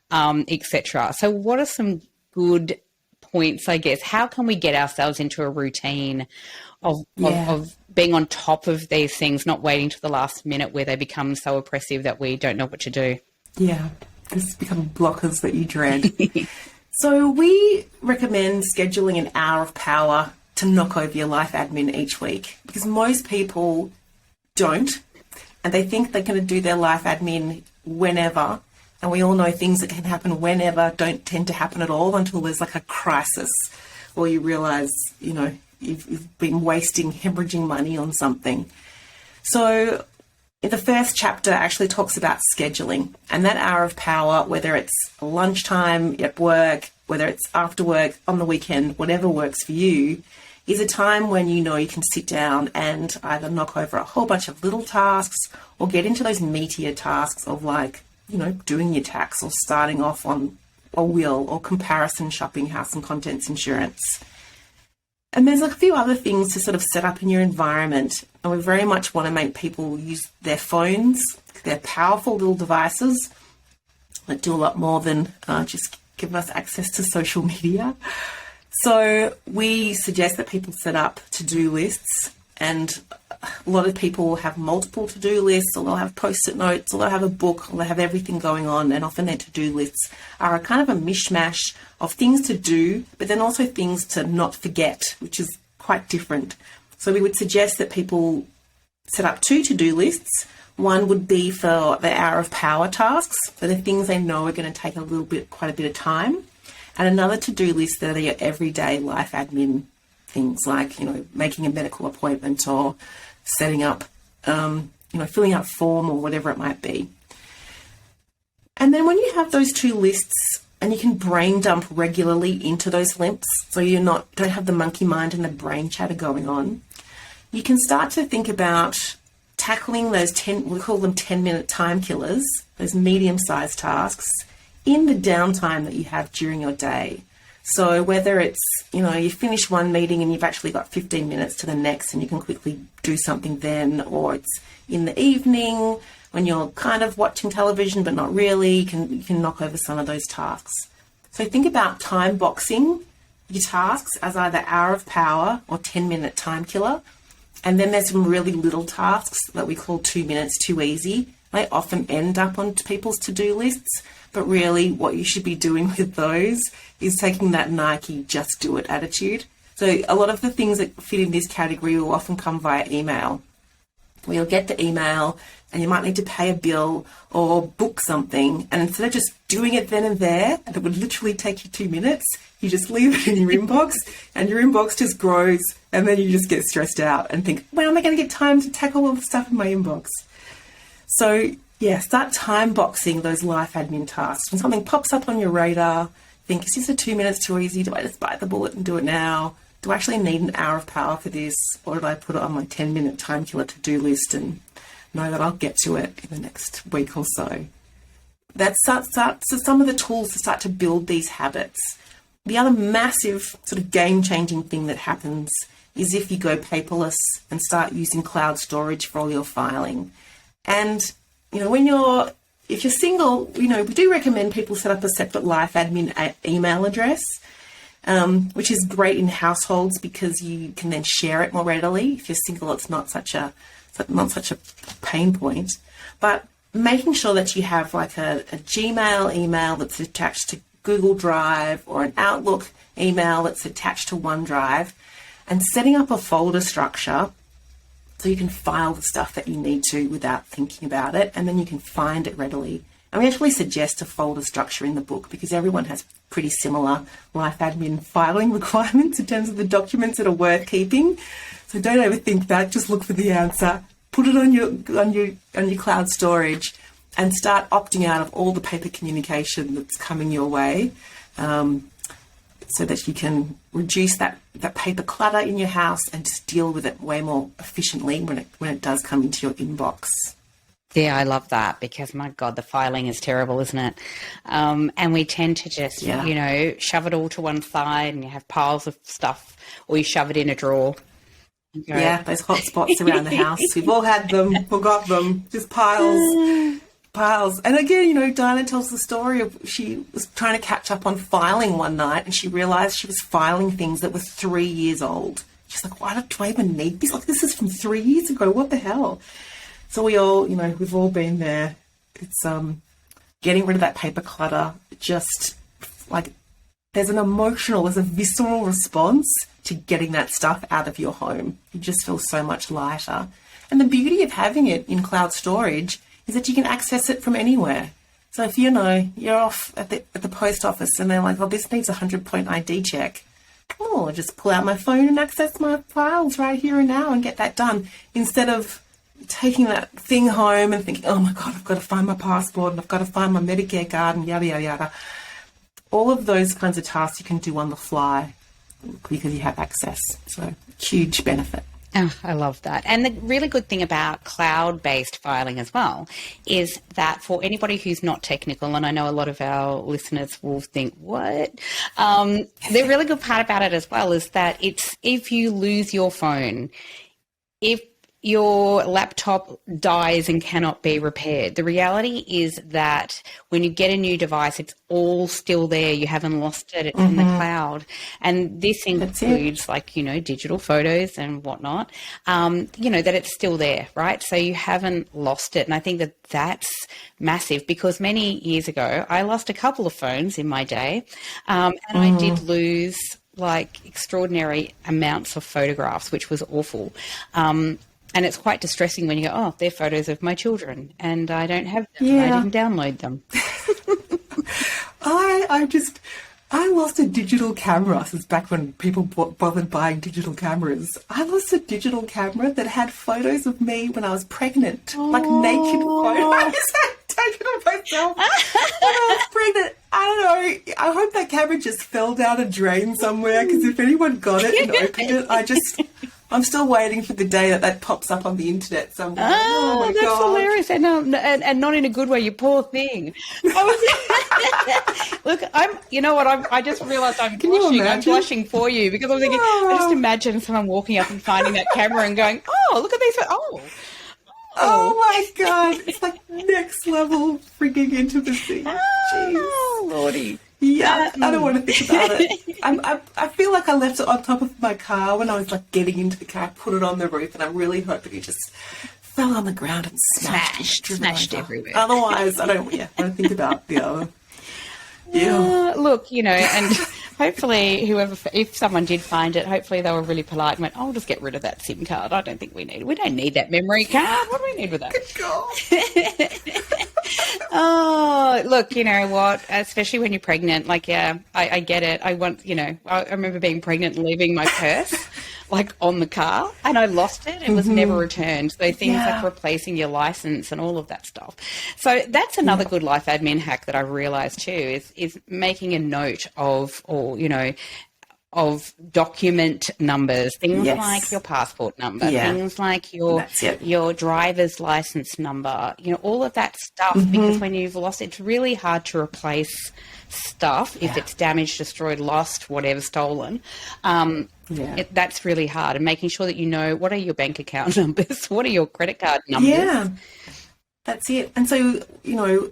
etc. So what are some good points, I guess? How can we get ourselves into a routine of being on top of these things, not waiting to the last minute where they become so oppressive that we don't know what to do? Yeah, this become blockers that you dread. So we recommend scheduling an hour of power to knock over your life admin each week, because most people don't, and they think they're going to do their life admin whenever. And we all know things that can happen whenever don't tend to happen at all until there's like a crisis or you realise, you know, you've been hemorrhaging money on something. So the first chapter actually talks about scheduling, and that hour of power, whether it's lunchtime at work, whether it's after work, on the weekend, whatever works for you, is a time when you know you can sit down and either knock over a whole bunch of little tasks or get into those meatier tasks of, like, you know, doing your tax or starting off on a will or comparison shopping, house and contents insurance. And there's a few other things to sort of set up in your environment. And we very much want to make people use their phones. They're powerful little devices that do a lot more than just give us access to social media. So we suggest that people set up to-do lists, and a lot of people will have multiple to-do lists, or they'll have post-it notes, or they'll have a book, or they'll have everything going on, and often their to-do lists are a kind of a mishmash of things to do, but then also things to not forget, which is quite different. So we would suggest that people set up 2 to-do lists. One would be for the hour of power tasks, so the things they know are going to take quite a bit of time, and another to-do list that are your everyday life admin things, like, you know, making a medical appointment or setting up, you know, filling out a form or whatever it might be. And then when you have those 2 lists and you can brain dump regularly into those lists, so you don't have the monkey mind and the brain chatter going on, you can start to think about tackling those we call them 10-minute time killers, those medium-sized tasks, in the downtime that you have during your day. So whether it's, you know, you finish one meeting and you've actually got 15 minutes to the next and you can quickly do something then, or it's in the evening when you're kind of watching television but not really, you can knock over some of those tasks. So think about time boxing your tasks as either hour of power or 10-minute time killer. And then there's some really little tasks that we call 2 minutes too easy. They often end up on people's to-do lists, but really what you should be doing with those is taking that Nike just do it attitude. So a lot of the things that fit in this category will often come via email. We'll get the email and you might need to pay a bill or book something, and instead of just doing it then and there, and it would literally take you 2 minutes, you just leave it in your inbox and your inbox just grows, and then you just get stressed out and think, when am I going to get time to tackle all the stuff in my inbox? So yeah, start time boxing those life admin tasks. When something pops up on your radar, think, is this a 2 minutes too easy? Do I just bite the bullet and do it now? Do I actually need an hour of power for this? Or did I put it on my 10-minute time killer to-do list and know that I'll get to it in the next week or so? That's so some of the tools to start to build these habits. The other massive sort of game-changing thing that happens is if you go paperless and start using cloud storage for all your filing. And, you know, when you're if you're single, we do recommend people set up a separate life admin email address, which is great in households because you can then share it more readily. If you're single, it's not such a pain point. But making sure that you have like a Gmail email that's attached to Google Drive or an Outlook email that's attached to OneDrive, and setting up a folder structure so you can file the stuff that you need to without thinking about it, and then you can find it readily. And we actually suggest a folder structure in the book because everyone has pretty similar life admin filing requirements in terms of the documents that are worth keeping. So don't overthink that. Just look for the answer. Put it on your cloud storage and start opting out of all the paper communication that's coming your way, so that you can reduce that paper clutter in your house and just deal with it way more efficiently when it does come into your inbox. Yeah, I love that because, my God, the filing is terrible, isn't it? And we tend to just, shove it all to one side and you have piles of stuff, or you shove it in a drawer. Yeah, those hot spots around the house. We've all had them, forgot them, just piles. And again, Diana tells the story of she was trying to catch up on filing one night and she realised she was filing things that were 3 years old. She's like, why do I even need this? Like, this is from 3 years ago. What the hell? So we all, we've all been there. It's getting rid of that paper clutter. Just like there's a visceral response to getting that stuff out of your home. You just feel so much lighter. And the beauty of having it in cloud storage is that you can access it from anywhere. So if you're off at the post office and they're like, oh, this needs a 100-point ID check. Oh, I'll just pull out my phone and access my files right here and now and get that done. Instead of taking that thing home and thinking, oh my God, I've got to find my passport and I've got to find my Medicare card and yada, yada, yada. All of those kinds of tasks you can do on the fly because you have access. So huge benefit. Oh, I love that. And the really good thing about cloud-based filing as well is that for anybody who's not technical, and I know a lot of our listeners will think, what? The really good part about it as well is that if you lose your phone, if your laptop dies and cannot be repaired, the reality is that when you get a new device, it's all still there. You haven't lost it. It's in the cloud. And this includes digital photos and whatnot, that it's still there, right? So you haven't lost it. And I think that that's massive because many years ago, I lost a couple of phones in my day, and I did lose extraordinary amounts of photographs, which was awful. And it's quite distressing when you go, oh, they're photos of my children and I don't have them. Yeah. I didn't download them. I lost a digital camera. This is back when people bothered buying digital cameras. I lost a digital camera that had photos of me when I was pregnant, naked photos taken of myself when I was pregnant. I don't know. I hope that camera just fell down a drain somewhere because if anyone got it and opened it, I'm still waiting for the day that pops up on the internet somewhere. Oh my that's God. Hilarious. And not in a good way, you poor thing. Look, I just realised I'm blushing. I'm blushing for you because I'm thinking, I just imagine someone walking up and finding that camera and going, oh, look at these. Oh my God. It's like next level freaking intimacy. Oh, Lordy. Yeah, I don't want to think about it. I feel like I left it on top of my car when I was getting into the car. I put it on the roof and I really hope that it just fell on the ground and smashed everywhere. Otherwise, I don't think about the other. Yeah. Look, and hopefully if someone did find it, hopefully they were really polite and went, I'll just get rid of that SIM card. I don't think we don't need that memory card. What do we need with that? Good girl. Oh, look, you know what, especially when you're pregnant, I get it. I remember being pregnant and leaving my purse on the car and I lost it. It was never returned. So things like replacing your license and all of that stuff. So that's another good life admin hack that I realized too is making a note of document numbers, things like your passport number, things like your driver's license number, all of that stuff, because when you've lost it, it's really hard to replace stuff if it's damaged, destroyed, lost, whatever, stolen. That's really hard. And making sure that what are your bank account numbers, what are your credit card numbers. That's it. And so,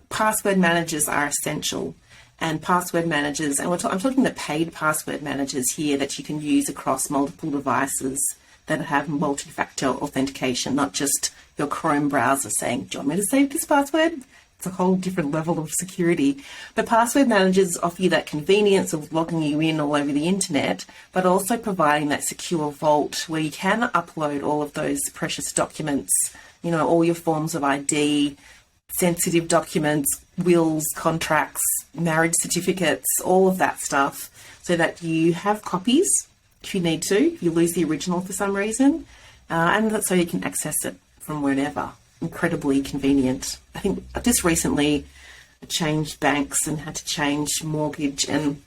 password managers are essential. And password managers, and I'm talking the paid password managers here that you can use across multiple devices that have multi-factor authentication, not just your Chrome browser saying, do you want me to save this password? It's a whole different level of security. But password managers offer you that convenience of logging you in all over the internet, but also providing that secure vault where you can upload all of those precious documents, all your forms of ID, sensitive documents, wills, contracts, marriage certificates, all of that stuff, so that you have copies if you need to, if you lose the original for some reason, and so you can access it from wherever. Incredibly convenient. I think just recently I changed banks and had to change mortgage, and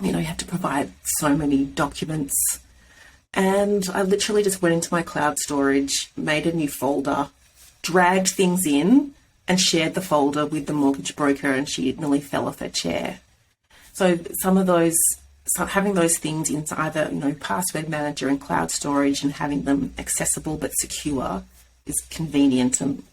you have to provide so many documents. And I literally just went into my cloud storage, made a new folder, dragged things in, and shared the folder with the mortgage broker, and she nearly fell off her chair. So having those things in either, password manager and cloud storage, and having them accessible but secure is convenient and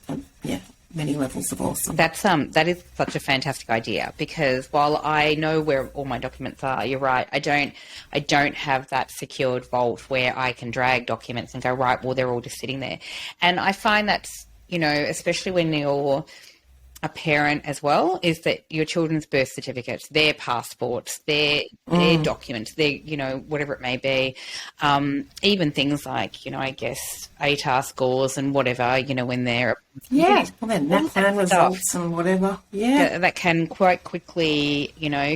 many levels of awesome. That is such a fantastic idea, because while I know where all my documents are, you're right, I don't have that secured vault where I can drag documents and go, right, well, they're all just sitting there. And I find that's, especially when you're a parent as well, is that your children's birth certificates, their passports, their documents, their, whatever it may be, even things like, I guess, ATAR scores and whatever, when they're... Yeah, well, then NAPLAN results and whatever. Yeah. That can quite quickly,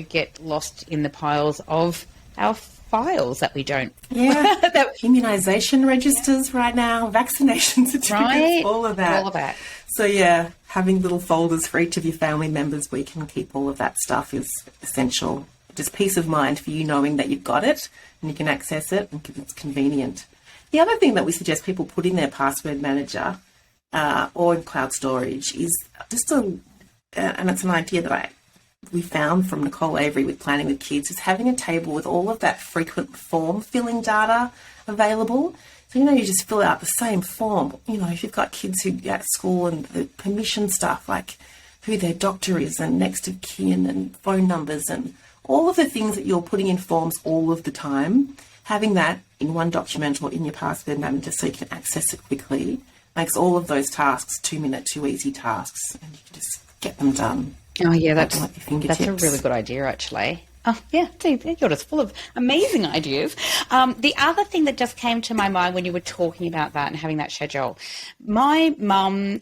get lost in the piles of our files that we don't. Yeah, immunisation registers right now, vaccination certificates, right? All of that. All of that. So, yeah, having little folders for each of your family members where you can keep all of that stuff is essential. Just peace of mind for you knowing that you've got it and you can access it and it's convenient. The other thing that we suggest people put in their password manager or in cloud storage is just and it's an idea that we found from Nicole Avery with Planning with Kids, is having a table with all of that frequent form filling data available. So, you just fill out the same form. If you've got kids who at school, and the permission stuff, like who their doctor is and next of kin and phone numbers and all of the things that you're putting in forms all of the time, having that in one document or in your password manager so you can access it quickly makes all of those tasks 2-minute, 2 easy tasks, and you can just get them done. Oh, yeah, that's a really good idea, actually. Oh, yeah, see, you're just full of amazing ideas. The other thing that just came to my mind when you were talking about that and having that schedule, my mum,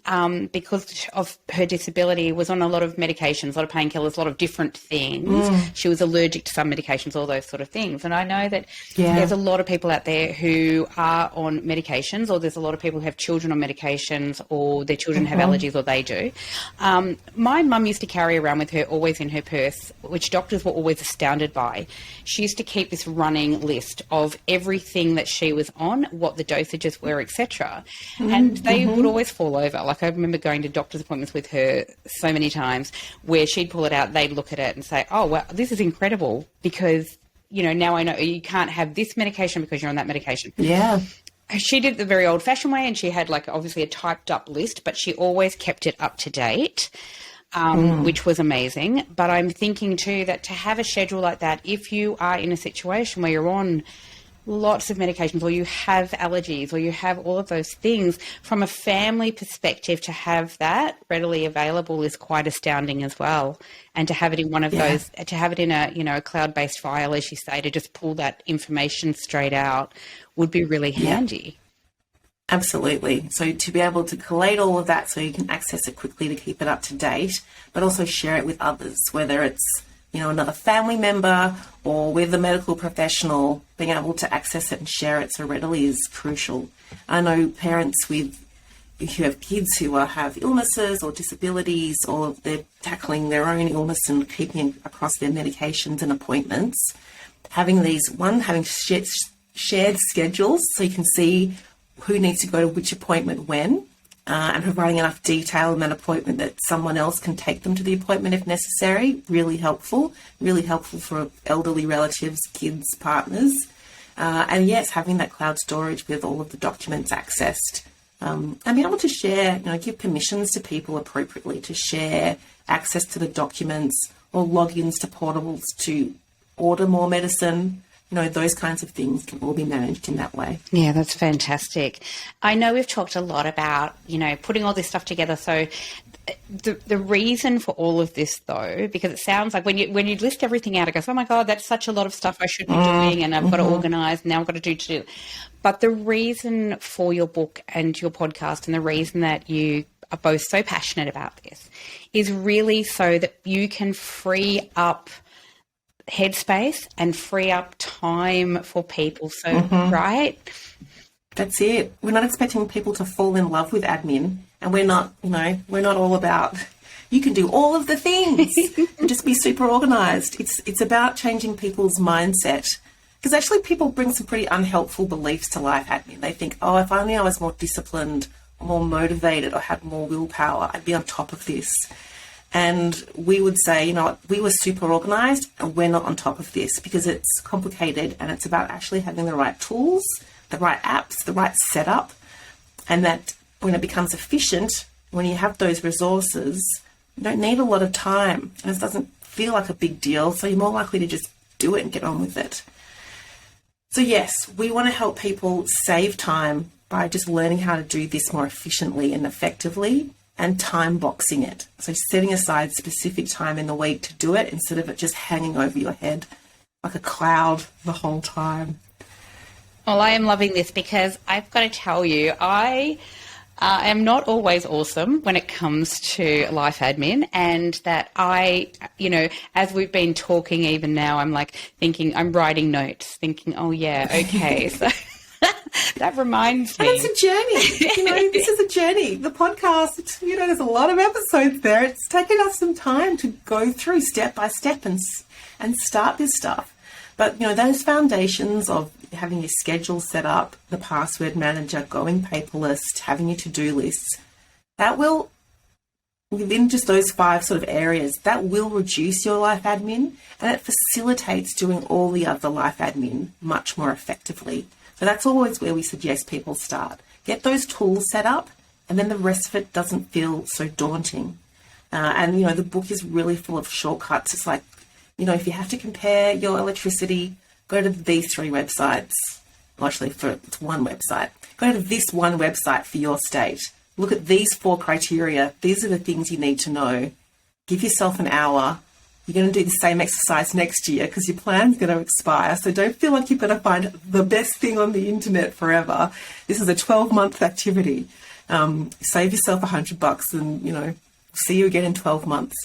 because of her disability, was on a lot of medications, a lot of painkillers, a lot of different things. She was allergic to some medications, all those sort of things. And I know that there's a lot of people out there who are on medications, or there's a lot of people who have children on medications, or their children have allergies, or they do. My mum used to carry around with her, always in her purse, which doctors were always astounded by. She used to keep this running list of everything that she was on, what the dosages were, etc. And they would always fall over. Like, I remember going to doctor's appointments with her so many times where she'd pull it out, they'd look at it and say, oh, well, this is incredible because, now I know you can't have this medication because you're on that medication. Yeah. She did it the very old-fashioned way, and she had, obviously a typed-up list, but she always kept it up to date. Which was amazing. But I'm thinking too that to have a schedule like that, if you are in a situation where you're on lots of medications, or you have allergies, or you have all of those things, from a family perspective, to have that readily available is quite astounding as well. And to have it in one of those, to have it in a cloud-based file, as you say, to just pull that information straight out would be really handy. Absolutely. So to be able to collate all of that so you can access it quickly to keep it up to date, but also share it with others, whether it's, another family member or with a medical professional, being able to access it and share it so readily is crucial. I know parents who have kids who have illnesses or disabilities, or they're tackling their own illness and keeping across their medications and appointments, having shared schedules so you can see who needs to go to which appointment when, and providing enough detail in that appointment that someone else can take them to the appointment if necessary. Really helpful for elderly relatives, kids, partners. And yes, having that cloud storage with all of the documents accessed and be able to share, give permissions to people appropriately to share access to the documents or logins to portals to order more medicine. Those kinds of things can all be managed in that way. Yeah, that's fantastic. I know we've talked a lot about, putting all this stuff together. So the reason for all of this, though, because it sounds like when you list everything out, it goes, oh my God, that's such a lot of stuff I should be doing, and I've got to organise, now I've got to do. But the reason for your book and your podcast, and the reason that you are both so passionate about this, is really so that you can free up headspace and free up time for people. So, right? That's it. We're not expecting people to fall in love with admin, and we're not all about, you can do all of the things and just be super organised. It's about changing people's mindset, because actually people bring some pretty unhelpful beliefs to life admin. They think, oh, if only I was more disciplined, more motivated, or had more willpower, I'd be on top of this. And we would say, we were super organised and we're not on top of this, because it's complicated, and it's about actually having the right tools, the right apps, the right setup, and that when it becomes efficient, when you have those resources, you don't need a lot of time, and it doesn't feel like a big deal, so you're more likely to just do it and get on with it. So yes, we want to help people save time by just learning how to do this more efficiently and effectively, and time boxing it. So setting aside specific time in the week to do it, instead of it just hanging over your head like a cloud the whole time. Well, I am loving this, because I've got to tell you, I am not always awesome when it comes to life admin, and that as we've been talking even now, I'm like thinking, I'm writing notes, thinking, oh yeah, okay, so that reminds me. And it's a journey. This is a journey. The podcast, there's a lot of episodes there. It's taken us some time to go through step by step and start this stuff. But, those foundations of having your schedule set up, the password manager, going paperless, having your to-do lists, that will, within just those 5 sort of areas, that will reduce your life admin, and it facilitates doing all the other life admin much more effectively. So that's always where we suggest people start. Get those tools set up, and then the rest of it doesn't feel so daunting. And the book is really full of shortcuts. It's like, if you have to compare your electricity, go to these 3 websites. Well, actually, it's one website. Go to this one website for your state. Look at these 4 criteria. These are the things you need to know. Give yourself an hour. You're going to do the same exercise next year, because your plan's going to expire. So don't feel like you've got to find the best thing on the internet forever. This is a 12-month activity. Save yourself $100 and, see you again in 12 months.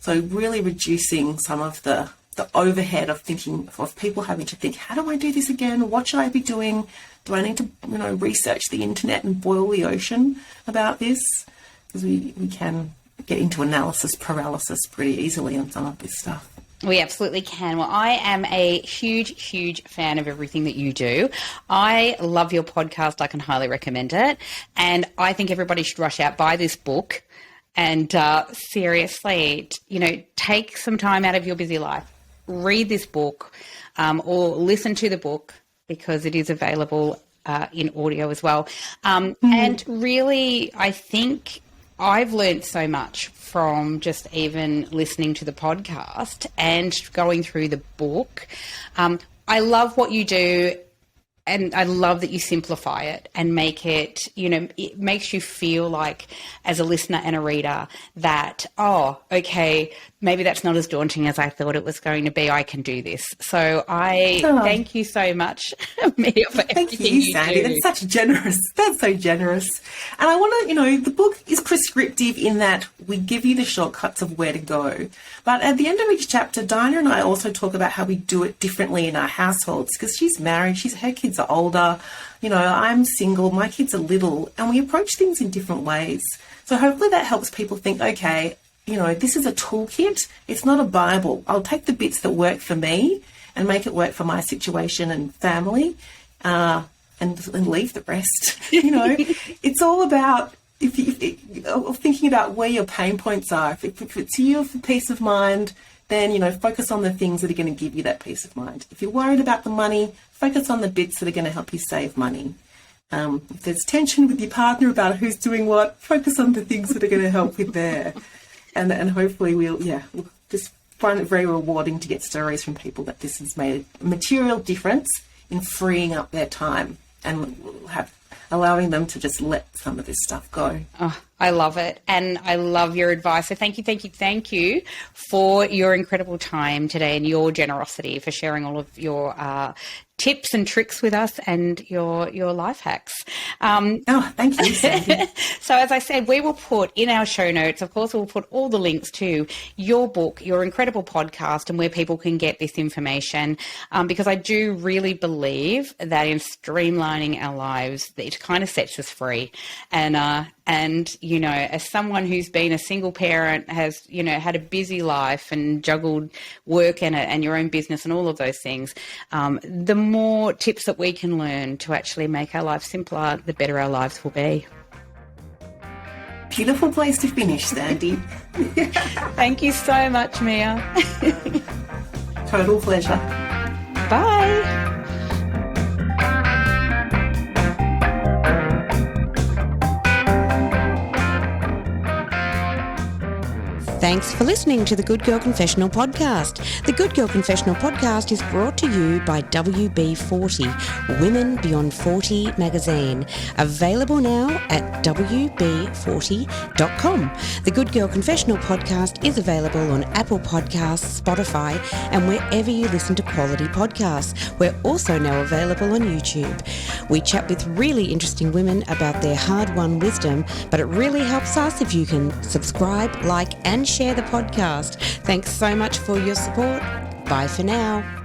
So really reducing some of the overhead of people having to think, how do I do this again? What should I be doing? Do I need to, research the internet and boil the ocean about this? Because we can get into analysis paralysis pretty easily on some of this stuff. We absolutely can. Well, I am a huge, huge fan of everything that you do. I love your podcast. I can highly recommend it. And I think everybody should rush out, buy this book, and seriously, take some time out of your busy life, read this book, or listen to the book, because it is available in audio as well. And really, I think I've learned so much from just even listening to the podcast and going through the book. I love what you do, and I love that you simplify it and make it, it makes you feel like, as a listener and a reader, that, oh, okay, maybe that's not as daunting as I thought it was going to be. I can do this. So I thank you so much, Mia, for everything Thank you, Sandy. do. That's so generous. And I want to, the book is prescriptive in that we give you the shortcuts of where to go. But at the end of each chapter, Dinah and I also talk about how we do it differently in our households, because she's married, her kids are older, I'm single, my kids are little, and we approach things in different ways. So hopefully that helps people think, okay, this is a toolkit. It's not a Bible. I'll take the bits that work for me and make it work for my situation and family, and leave the rest. It's all about thinking about where your pain points are. If it's you for peace of mind, then, focus on the things that are going to give you that peace of mind. If you're worried about the money, focus on the bits that are going to help you save money. If there's tension with your partner about who's doing what, focus on the things that are going to help with there. And hopefully we'll just find it very rewarding to get stories from people that this has made a material difference in freeing up their time and allowing them to just let some of this stuff go. Oh, I love it. And I love your advice. So thank you for your incredible time today and your generosity for sharing all of your tips and tricks with us and your life hacks. Thank you, Sandy. So as I said, we will put in our show notes, of course, we'll put all the links to your book, your incredible podcast, and where people can get this information, because I do really believe that in streamlining our lives, it kind of sets us free. And, you know, as someone who's been a single parent, has, you know, had a busy life and juggled work and your own business and all of those things, the more tips that we can learn to actually make our life simpler, the better our lives will be. Beautiful place to finish, Sandy. Thank you so much, Mia. Total pleasure. Bye. Thanks for listening to the Good Girl Confessional podcast. The Good Girl Confessional podcast is brought to you by WB40, Women Beyond 40 magazine. Available now at WB40.com. The Good Girl Confessional podcast is available on Apple Podcasts, Spotify, and wherever you listen to quality podcasts. We're also now available on YouTube. We chat with really interesting women about their hard-won wisdom, but it really helps us if you can subscribe, like, and share the podcast. Thanks so much for your support. Bye for now.